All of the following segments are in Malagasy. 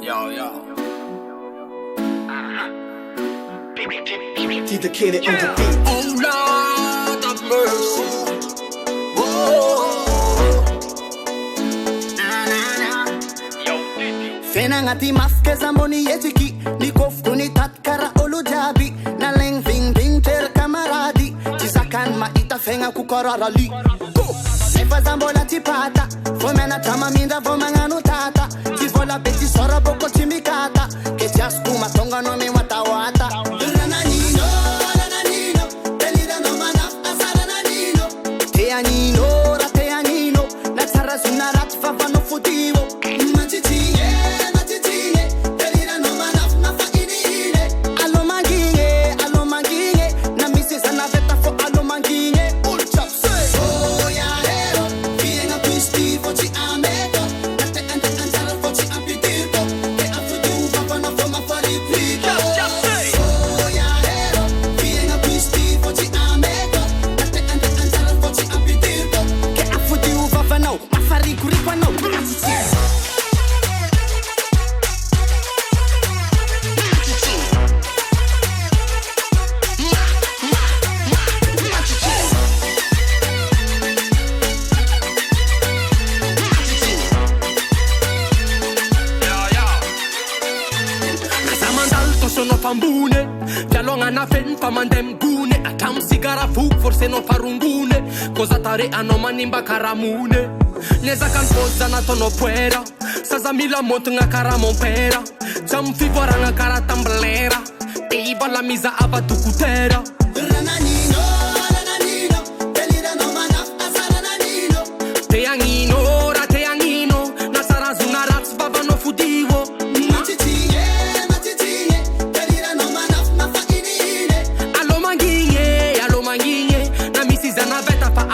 Yo. Tita Kenny on the beat. Oh Lord of mercy. Fena ngati maskeza mboni yetiki Nikofu ni tatkara olu jabi Na leng ving ving ter kamaradi Chisakan maita fenga kukorarali Sefa zambola tipata Fomena chama minda vomanganu tata Tivola beti sora boko timikata Keti askuma tonga no mi wata wata Rananino, Belida no manaf asara nanino Teanino, rateanino Natsara sunarat favano futivo Sono fambune, pialonga na fen fa mandem gune Atam sigara fuk forse non farungune Cosa tare ano manimba karamune Neza kan poza na tono puera Saza mila montu nga karamon pera Jam fivora nga kara tamblera Teiba la misa ava tukutera Rananino, Belida no manaf asara nanino Teangino, rateangino Nasara zunarat vavano fudivo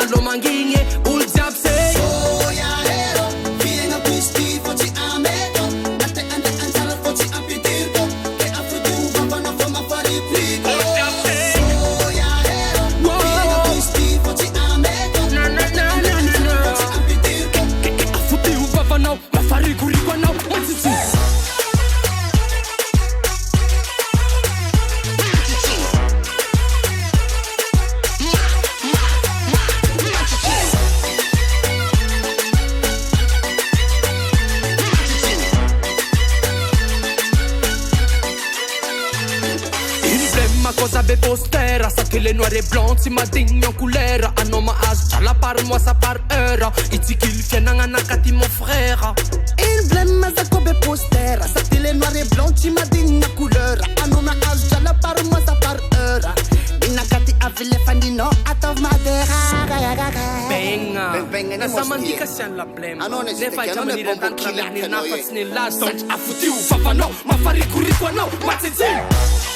Allo manghigне, ul diab sei Oh ya hero, vieni a pisti, foci a meto Ate ande anzara foci a pitirko Che a fudu vapa na fama fari plico Ul diab sei Oh ya hero, vieni a pisti, foci a meto Ate ande anzara foci a pitirko Che a fudu vapa na fari currico now What's it see? Cosa be postera Sa che le noire blonde si ma digno couleur Ano ma as la par moi ça par heure Iti qu'il fiena ngana kati mon frère Il blemme za kobe postera Sa che le noire blonde si ma digno couleur Ano ma as la par moi ça par heure Inna kati avile fandino atov madera Benga Nasa mandika siyan la blemme Ne fa jama ni rentan traver ni nafas ni last Touch a futiu fafano Ma fari kurikwa no Matiti